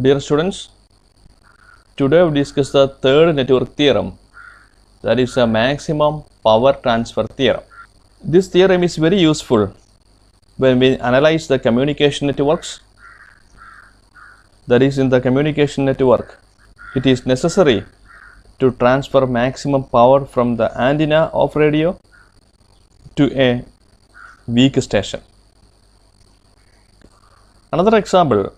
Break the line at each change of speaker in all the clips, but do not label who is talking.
Dear students, today we discuss the third network theorem, that is a maximum power transfer theorem. This theorem is very useful when we analyze the communication networks. That is, in the communication network, it is necessary to transfer maximum power from the antenna of radio to a weak station. Another example,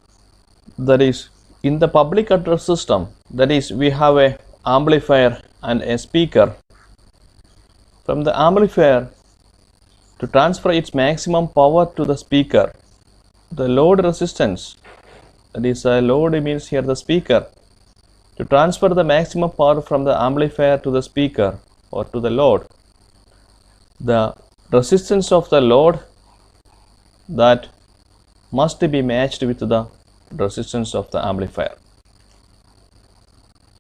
that is, in the public address system, that is, we have a amplifier and a speaker. From the amplifier, to transfer its maximum power to the speaker, the load resistance, that is, a load means here the speaker, to transfer the maximum power from the amplifier to the speaker or to the load, the resistance of the load that must be matched with the resistance of the amplifier.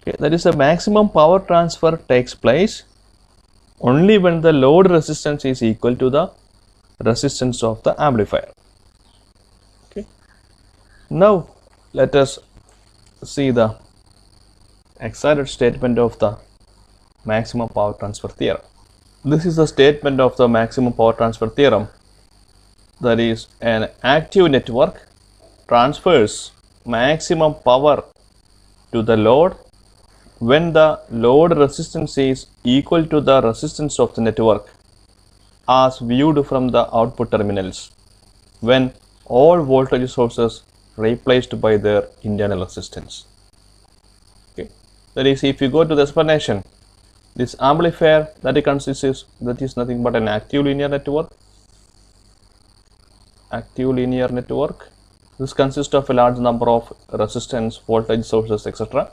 Okay, that is, the maximum power transfer takes place only when the load resistance is equal to the resistance of the amplifier. Okay. Now let us see the excited statement of the maximum power transfer theorem. This is the statement of the maximum power transfer theorem. That is, an active network transfers maximum power to the load when the load resistance is equal to the resistance of the network as viewed from the output terminals, when all voltage sources replaced by their internal resistance. Okay. That is, if you go to the explanation, this amplifier that it consists that is nothing but an active linear network. Active linear network. This consists of a large number of resistance, voltage sources, etc.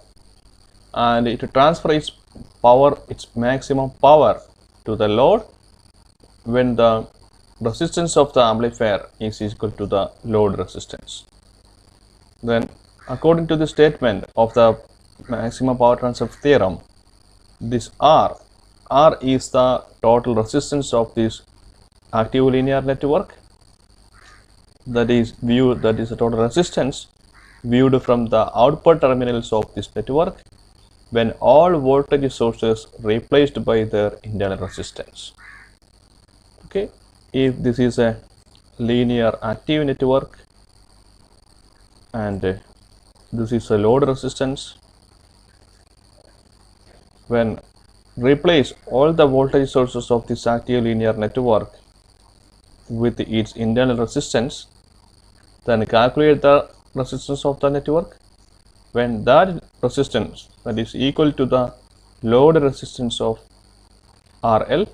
And it transfers its power, its maximum power to the load when the resistance of the amplifier is equal to the load resistance. Then, according to the statement of the maximum power transfer theorem, this R is the total resistance of this active linear network. That is the total resistance viewed from the output terminals of this network when all voltage sources replaced by their internal resistance. Okay, if this is a linear active network and this is a load resistance, when replace all the voltage sources of this active linear network with its internal resistance, then calculate the resistance of the network. When that resistance, that is equal to the load resistance of RL,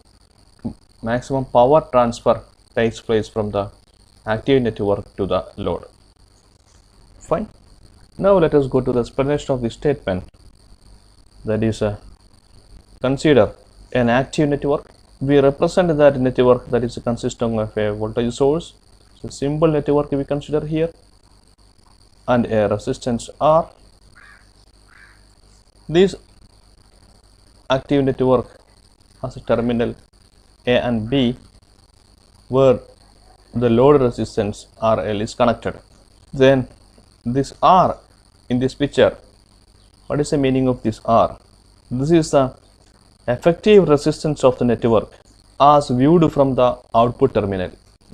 maximum power transfer takes place from the active network to the load. Fine. Now let us go to the explanation of this statement. That is, consider an active network. We represent that network that is consisting of a voltage source. It's a simple network we consider here, and a resistance R. This active network has a terminal A and B where the load resistance RL is connected. Then this R in this picture, what is the meaning of this R? This is the effective resistance of the network as viewed from the output terminal.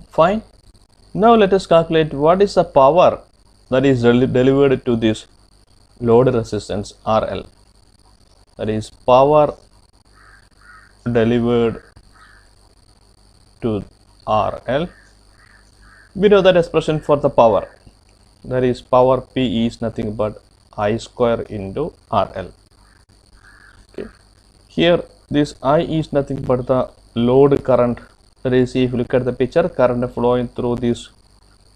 Fine. Now let us calculate what is the power that is delivered to this load resistance RL. That is, power delivered to RL. We know that expression for the power, that is, power P is nothing but I square into RL. Okay. Here this I is nothing but the load current. That is, if you look at the picture, current flowing through this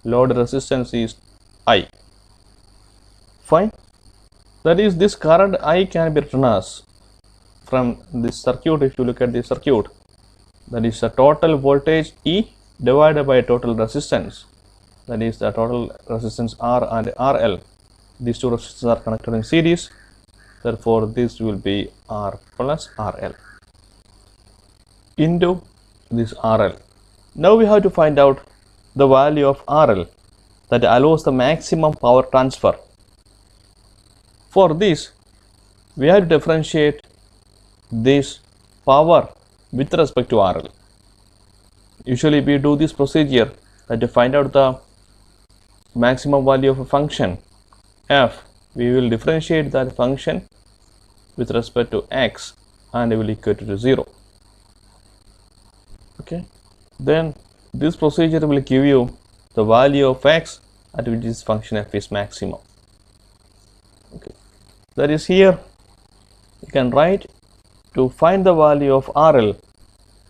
load resistance is I. Fine. That is, this current I can be written as, from this circuit, if you look at this circuit, that is the total voltage E divided by total resistance, that is the total resistance R and RL. These two resistances are connected in series, therefore this will be R plus RL into this RL. Now we have to find out the value of RL that allows the maximum power transfer For this, we have to differentiate this power with respect to RL. Usually we do this procedure that to find out the maximum value of a function f, we will differentiate that function with respect to x and it will equate to 0. Okay, then this procedure will give you the value of x at which this function f is maximum. Okay, that is here you can write to find the value of RL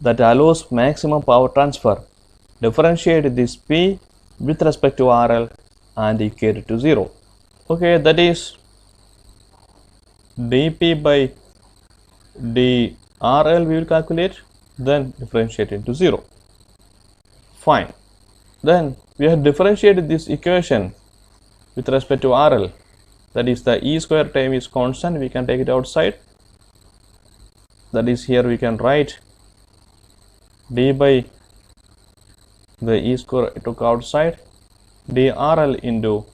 that allows maximum power transfer, differentiate this P with respect to RL and equate it to 0. Okay, that is dP by dRL we will calculate, then differentiate into 0. Fine. Then we have differentiated this equation with respect to RL, that is the E square term is constant, we can take it outside. That is here we can write d by the E square took outside dRL into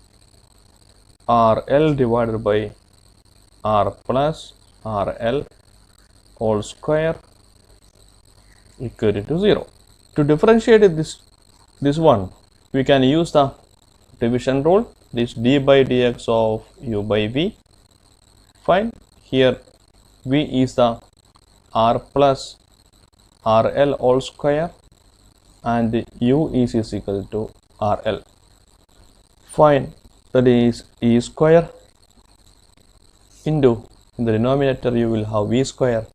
RL divided by R plus RL whole square equal to 0. To differentiate this one, we can use the division rule, this d by dx of u by v. Fine. Here v is the R plus RL whole square and u is equal to RL. Fine. That is E square into, in the denominator you will have v square,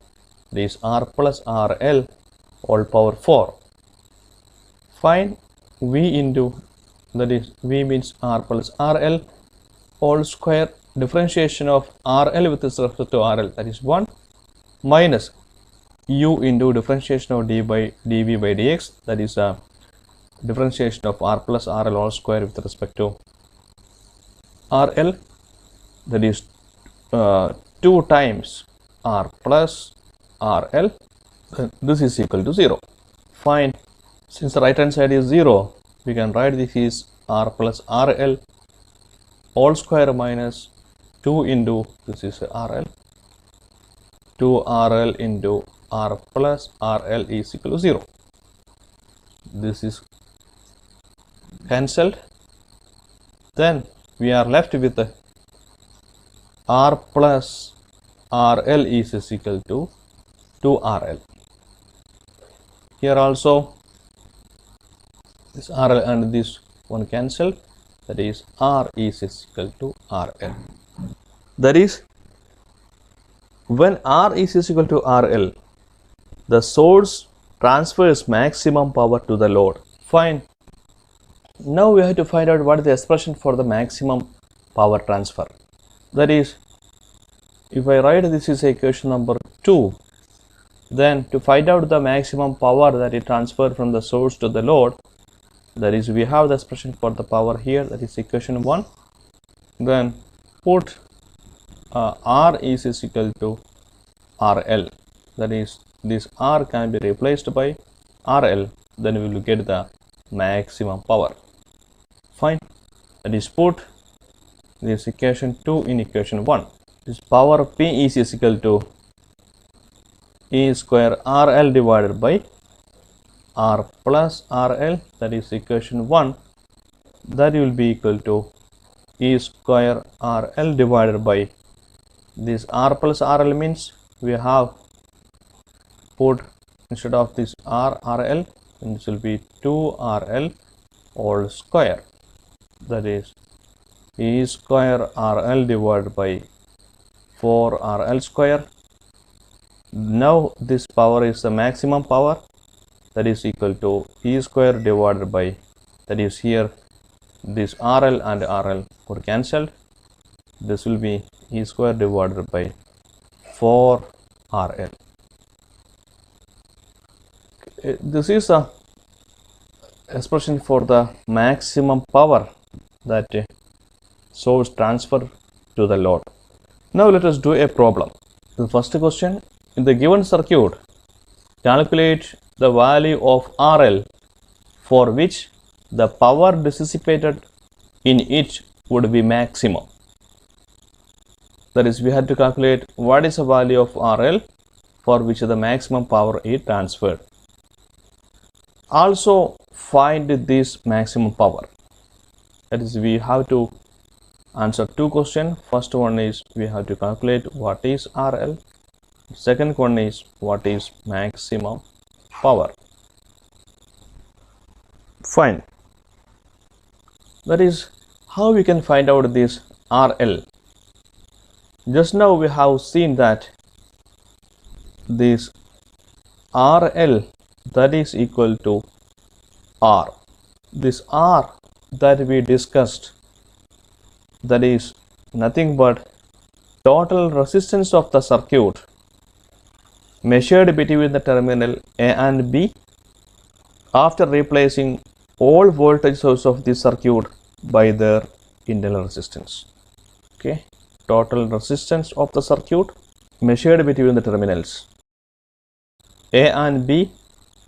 this R plus RL whole power 4. Fine. V into, that is v means R plus RL whole square, differentiation of RL with respect to RL, that is 1, minus u into differentiation of d by dv by dx, that is a differentiation of R plus RL whole square with respect to RL, that is 2 times R plus RL, this is equal to 0. Fine. Since the right hand side is 0, we can write this is R plus RL whole square minus 2 into, this is RL, 2 RL into R plus RL is equal to 0. This is cancelled. Then we are left with the R plus RL is equal to 2RL. Here also this RL and this one cancelled, that is R is equal to RL. That is, when R is equal to RL, the source transfers maximum power to the load. Fine. Now we have to find out what is the expression for the maximum power transfer. That is, if I write this is equation number 2, then to find out the maximum power that is transferred from the source to the load, that is we have the expression for the power here, that is equation 1. Then put R is equal to RL, that is this R can be replaced by RL, then we will get the maximum power. Fine. That is put this equation 2 in equation 1. This power P is equal to E square RL divided by R plus RL, that is equation 1, that will be equal to E square RL divided by this R plus RL means we have put instead of this RL, and this will be 2RL whole square, that is E square RL divided by 4RL square. Now this power is the maximum power, that is equal to E square divided by, that is here this RL and RL were cancelled, this will be E square divided by 4RL. This is a expression for the maximum power that source transfer to the load. Now let us do a problem. The first question, in the given circuit, calculate the value of RL for which the power dissipated in it would be maximum. That is, we had to calculate what is the value of RL for which the maximum power is transferred. Also find this maximum power. That is, we have to answer two questions. First one is we have to calculate what is RL. Second one is what is maximum power. Fine. That is how we can find out this RL. Just now we have seen that this RL, that is equal to R. This R that we discussed, that is nothing but total resistance of the circuit measured between the terminal A and B after replacing all voltage source of the circuit by their internal resistance. Okay, total resistance of the circuit measured between the terminals A and B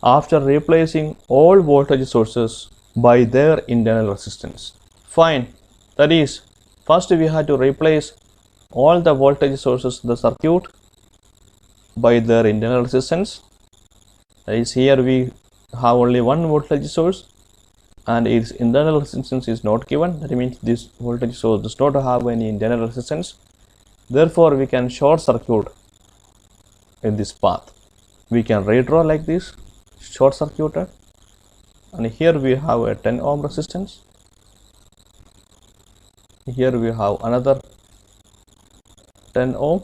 after replacing all voltage sources by their internal resistance. Fine. That is, first we had to replace all the voltage sources in the circuit by their internal resistance. That is, here we have only one voltage source and its internal resistance is not given. That means this voltage source does not have any internal resistance. Therefore, we can short circuit in this path. We can redraw like this, short circuited, and here we have a 10 ohm resistance. Here we have another 10 ohm.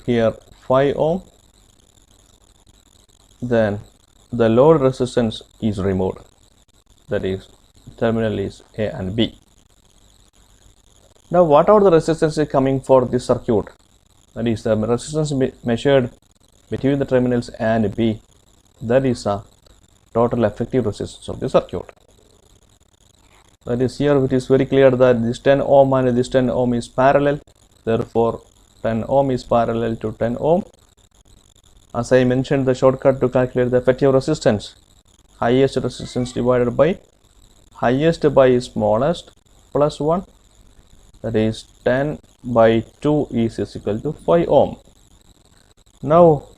Here 5 ohm. Then the load resistance is removed. That is, terminal is A and B. Now, what are the resistances coming for this circuit? That is the resistance measured between the terminals A and B. That is the total effective resistance of the circuit. That is, here it is very clear that this 10 ohm and this 10 ohm is parallel. Therefore, 10 ohm is parallel to 10 ohm. As I mentioned, the shortcut to calculate the effective resistance, highest resistance divided by highest by smallest plus 1. That is 10 by 2 is equal to 5 ohm. Now,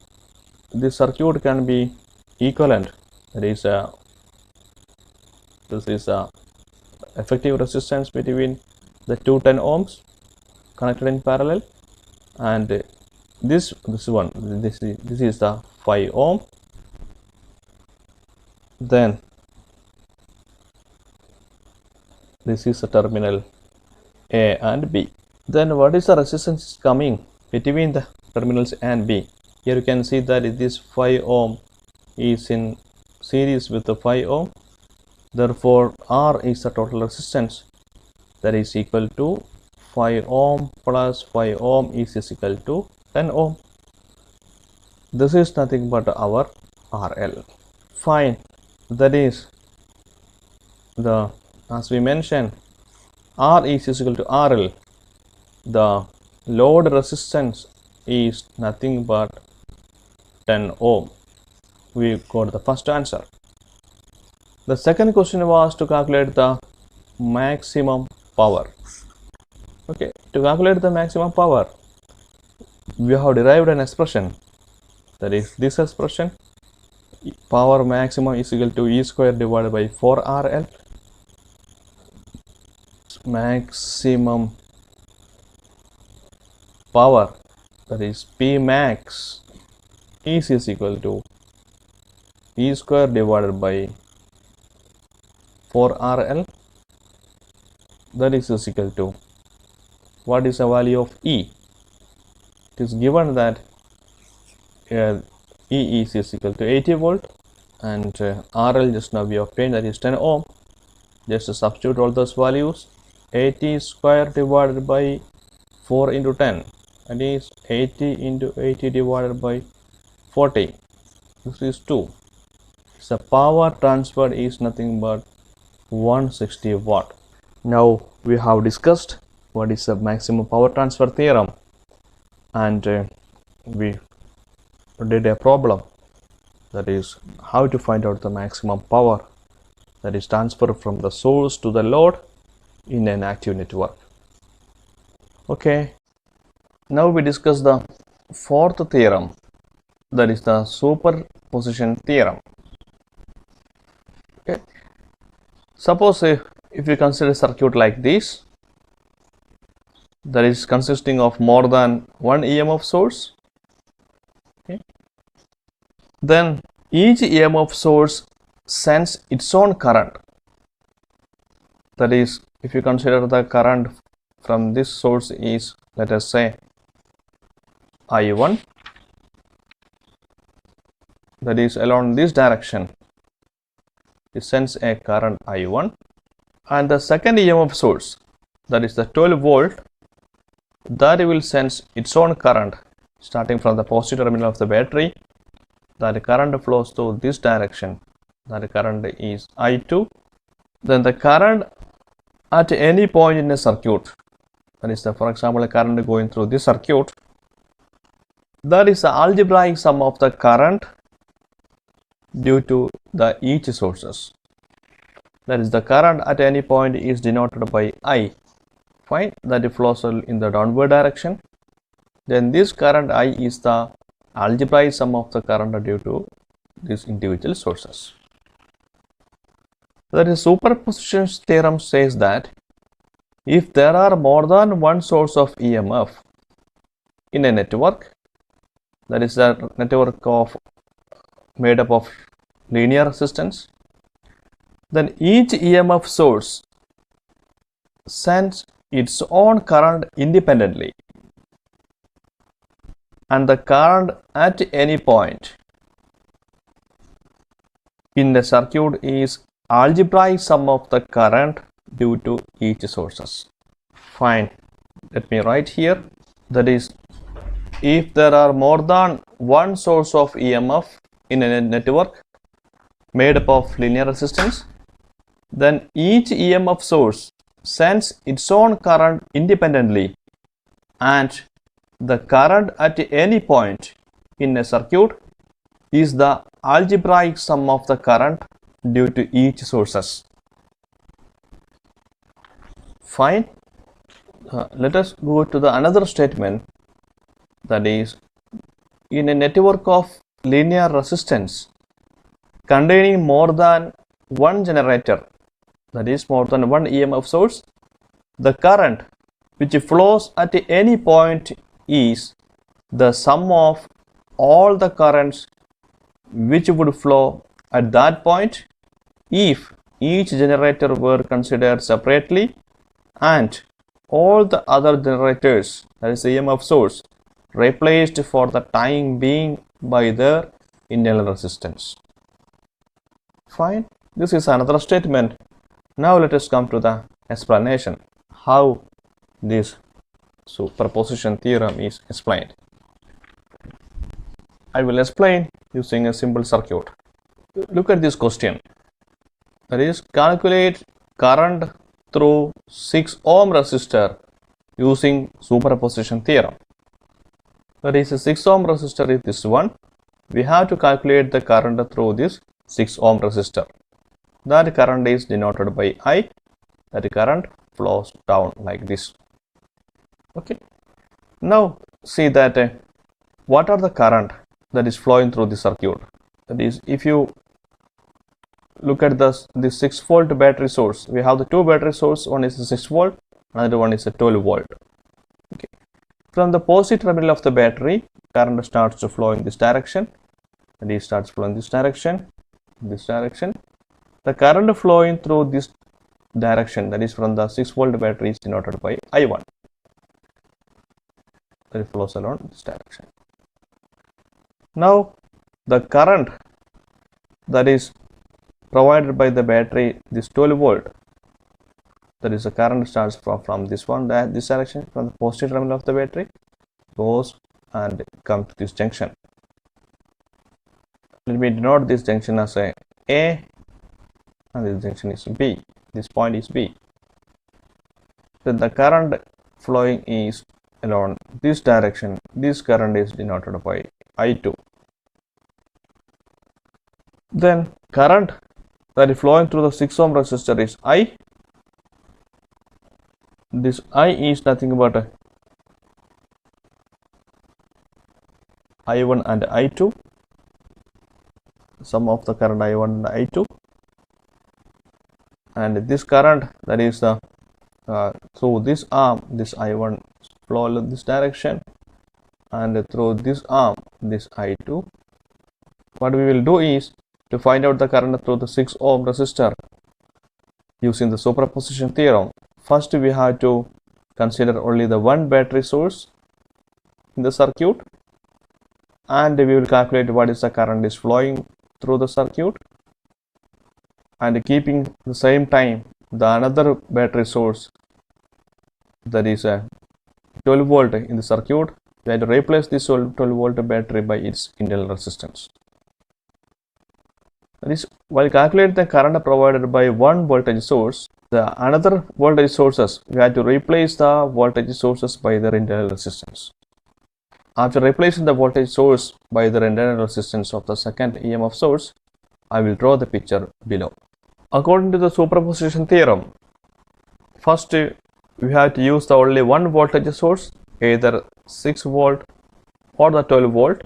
this circuit can be equivalent. That is, this is a effective resistance between the two 10 ohms connected in parallel, and this is the 5 ohm. Then this is the terminal A and B. Then what is the resistance coming between the terminals A and B? Here you can see that this 5 ohm is in series with the 5 ohm. Therefore, R is the total resistance, that is equal to 5 ohm plus 5 ohm is equal to 10 ohm. This is nothing but our RL. Fine. That is, as we mentioned, R is equal to RL. The load resistance is nothing but 10 ohm. We got the first answer. The second question was to calculate the maximum power. Okay, to calculate the maximum power, we have derived an expression. That is this expression, power maximum is equal to E square divided by 4RL. Maximum power, that is P max, is equal to E square divided by 4RL. That is equal to, what is the value of E? It is given that E is equal to 80 volt and RL just now we obtained, that is 10 ohm. Just substitute all those values. 80 square divided by 4 into 10, that is 80 into 80 divided by 40. This is 2. So power transferred is nothing but 160 watt. Now we have discussed what is the maximum power transfer theorem, and we did a problem, that is how to find out the maximum power that is transferred from the source to the load in an active network. Okay, now we discuss the fourth theorem, that is the superposition theorem. Okay, suppose if we consider a circuit like this, that is consisting of more than one EMF source. Okay, then each EMF source sends its own current. That is, if you consider the current from this source is, let us say, I1, that is along this direction, it sends a current I1, and the second EMF source, that is the 12 volt, that will sense its own current starting from the positive terminal of the battery. That current flows through this direction, that current is I2. Then the current at any point in a circuit, that is for example a current going through this circuit, that is the algebraic sum of the current due to the each sources. That is, the current at any point is denoted by I. Fine, that it flows in the downward direction. Then this current I is the algebraic sum of the current due to these individual sources. That is, superposition theorem says that if there are more than one source of EMF in a network, that is a network of made up of linear resistance, then each EMF source sends its own current independently, and the current at any point in the circuit is algebraic sum of the current due to each sources. Fine, let me write here, that is, if there are more than one source of EMF in a network made up of linear resistance, then each EMF source sends its own current independently, and the current at any point in a circuit is the algebraic sum of the current due to each sources. Fine. Let us go to the another statement, that is, in a network of linear resistance containing more than one generator, that is more than one EMF source, the current which flows at any point is the sum of all the currents which would flow at that point if each generator were considered separately and all the other generators, that is the EMF source, replaced for the time being by their internal resistance. Fine, this is another statement. Now let us come to the explanation, how this superposition theorem is explained. I will explain using a simple circuit. Look at this question, that is, calculate current through 6 ohm resistor using superposition theorem. That is, a 6 ohm resistor is this one. We have to calculate the current through this 6 ohm resistor. That current is denoted by I. That current flows down like this. Okay. Now see that what are the current that is flowing through the circuit. That is, if you look at this 6 volt battery source, we have the two battery source, one is a 6 volt, another one is a 12 volt. Okay. From the positive terminal of the battery, current starts to flow in this direction, and it starts flowing this direction, this direction. The current flowing through this direction, that is from the 6 volt battery, is denoted by I1. That it flows along this direction. Now the current that is provided by the battery, this 12 volt, that is the current starts from this one, this direction, from the positive terminal of the battery, goes and comes to this junction. Let me denote this junction as a and this junction is B. This point is B. Then the current flowing is along this direction. This current is denoted by I2. Then current that is flowing through the 6 ohm resistor is I. This I is nothing but I1 and I2, sum of the current I1 and I2, and this current, that is through this arm, this I1 flow in this direction, and through this arm, this I2. What we will do is to find out the current through the 6 ohm resistor using the superposition theorem. First, we have to consider only the one battery source in the circuit, and we will calculate what is the current is flowing through the circuit, and keeping the same time the another battery source, that is a 12 volt in the circuit. We have to replace this 12 volt battery by its internal resistance. That is, while calculating the current provided by one voltage source, the another voltage sources, we have to replace the voltage sources by their internal resistance. After replacing the voltage source by the internal resistance of the second EMF source, I will draw the picture below. According to the superposition theorem, first we have to use the only one voltage source, either 6 volt or the 12 volt.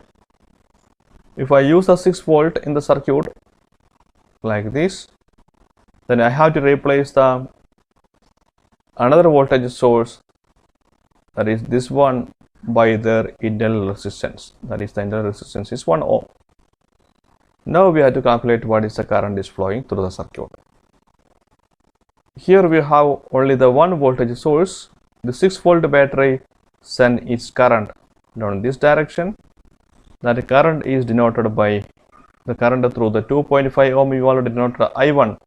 If I use the 6 volt in the circuit like this, then I have to replace the another voltage source, that is this one, by their internal resistance, that is the internal resistance is 1 ohm. Now we have to calculate what is the current is flowing through the circuit. Here we have only the one voltage source. The 6 volt battery send its current down this direction. That current is denoted by the current through the 2.5 ohm. We already denoted I1.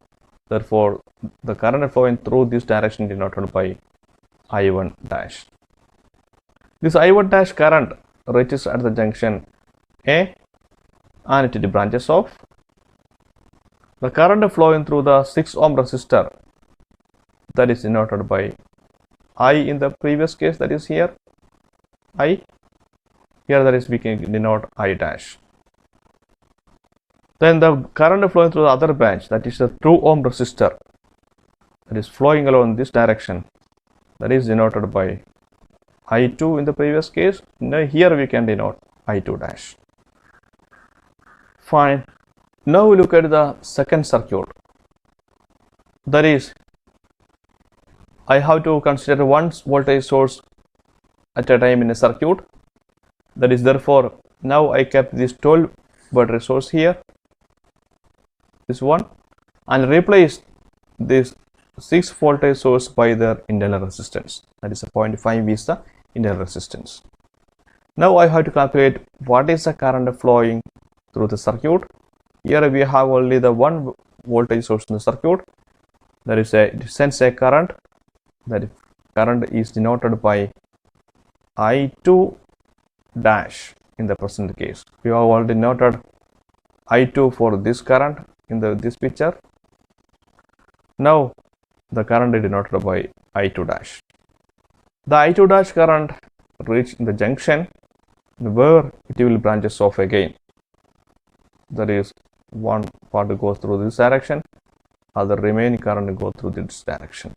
Therefore, the current flowing through this direction denoted by I1 dash. This I1 dash current reaches at the junction A and it branches off. The current flowing through the 6 ohm resistor, that is denoted by I in the previous case, that is here I. Here that is we can denote I dash. Then the current flowing through the other branch, that is the 2 ohm resistor, that is flowing along this direction, that is denoted by I2 in the previous case. Now here we can denote I2 dash. Fine. Now we look at the second circuit. That is, I have to consider one voltage source at a time in a circuit. That is, therefore, now I kept this 12 battery source here, this one, and replaced this 6 voltage source by their internal resistance. That is a 0.5 is the internal resistance. Now I have to calculate what is the current flowing through the circuit. Here we have only the one voltage source in the circuit. There is a, it sends a current. That current is denoted by I2 dash in the present case. We have already noted I2 for this current in this picture. Now the current is denoted by I2 dash. The I2 dash current reach the junction where it will branches off again. That is, one part goes through this direction, other remaining current go through this direction.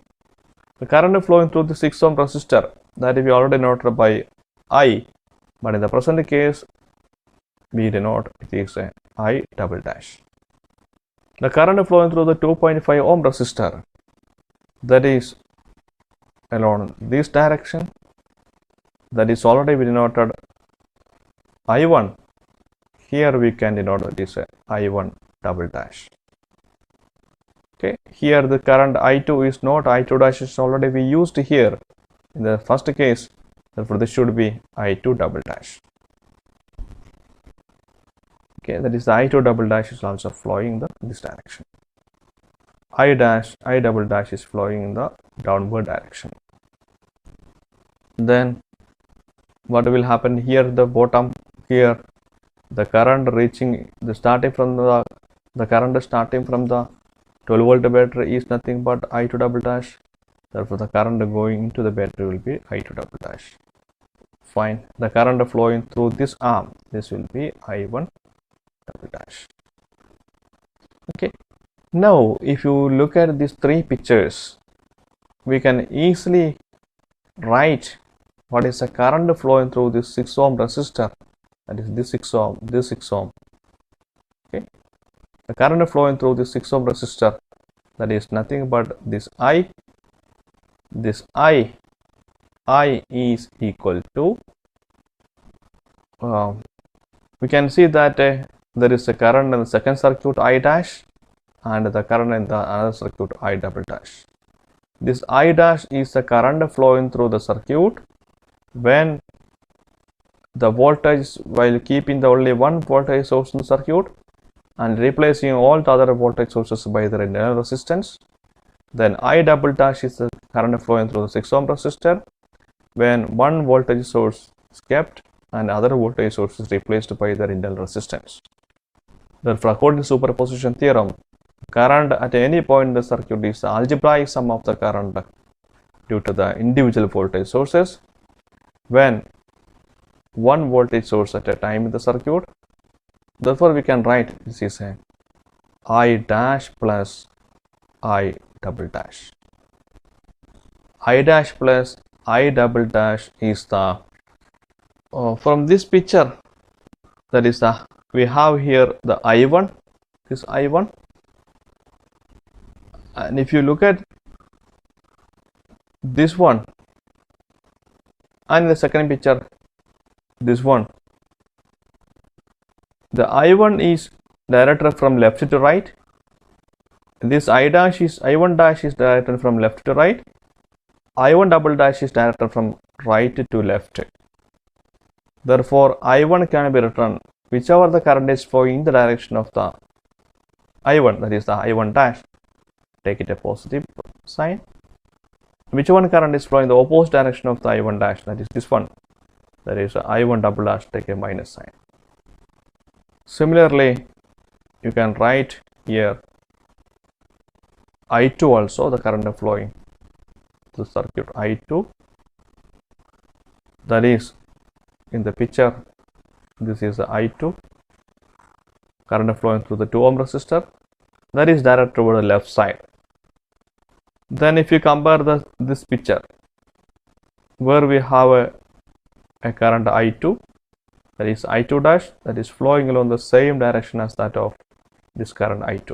The current flowing through the 6 ohm resistor, that we already noted by I, but in the present case we denote it is a I double dash. The current flowing through the 2.5 ohm resistor, that is along this direction, that is already we denoted I1. Here we can denote it is a I1 double dash. Okay, here the current I2 is not, I2 dash is already we used here in the first case, therefore this should be I2 double dash. Okay, that is the I2 double dash is also flowing in this direction. I double dash is flowing in the downward direction. Then what will happen here, the bottom here, the current reaching the starting from the current starting from the 12 volt battery is nothing but I2 double dash. Therefore the current going into the battery will be I2 double dash. Fine. The current flowing through this arm, this will be I1 double dash. Okay. Now if you look at these three pictures, we can easily write what is the current flowing through this 6 ohm resistor that is this 6 ohm, this 6 ohm. Okay, the current flowing through this 6 ohm resistor, that is nothing but this I is equal to, we can see that there is a current in the second circuit I dash and the current in the another circuit I double dash. This I dash is the current flowing through the circuit when the voltage, while keeping the only one voltage source in the circuit and replacing all the other voltage sources by the internal resistance. Then I double dash is the current flowing through the 6 ohm resistor when one voltage source is kept and other voltage source is replaced by the internal resistance. Therefore, according to superposition theorem, current at any point in the circuit is the algebraic sum of the current due to the individual voltage sources when one voltage source at a time in the circuit. Therefore, we can write this is a I dash plus I double dash. I dash plus I double dash is the, from this picture, that is the, we have here the I1, this I1, and if you look at this one and in the second picture this one, the I1 is directed from left to right, this I1 dash is directed from left to right, I1 double dash is directed from right to left. Therefore, I1 can be written whichever the current is flowing in the direction of the I1, that is the I1 dash, take it a positive sign. Which one current is flowing in the opposite direction of the I1 dash, that is this one, that is I1 double dash, take a minus sign. Similarly, you can write here I2 also, the current flowing to the circuit I2, that is in the picture, this is the I2, current flowing through the 2 ohm resistor, that is directed toward the left side. Then if you compare this picture where we have a current I2, that is I2 dash, that is flowing along the same direction as that of this current I2.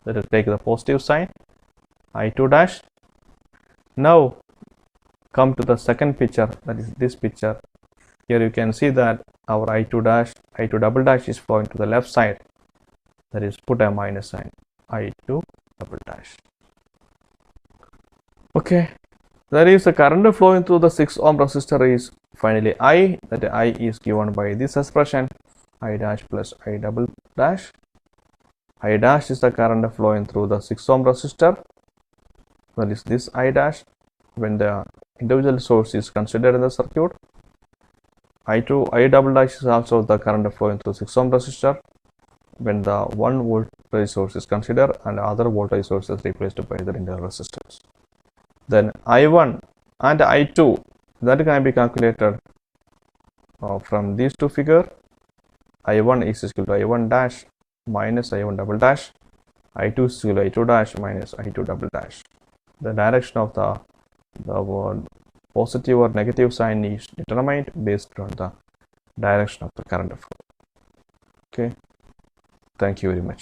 Let us take the positive sign, I2 dash. Now come to the second picture, that is this picture. Here you can see that our I2 dash, I2 double dash is flowing to the left side, that is put a minus sign, I2 double dash. Okay, that is the current flowing through the 6 ohm resistor is finally I, that I is given by this expression, I dash plus I double dash. I dash is the current flowing through the 6 ohm resistor, that is this I dash when the individual source is considered in the circuit. I double dash is also the current flowing through 6 ohm resistor when the one voltage source is considered and other voltage source is replaced by the internal resistance. Then I1 and I2, that can be calculated from these two figures. I1 is equal to I1 dash minus I1 double dash, I2 is equal to I2 dash minus I2 double dash. The direction of the positive or negative sign is determined based on the direction of the current flow. Okay, thank you very much.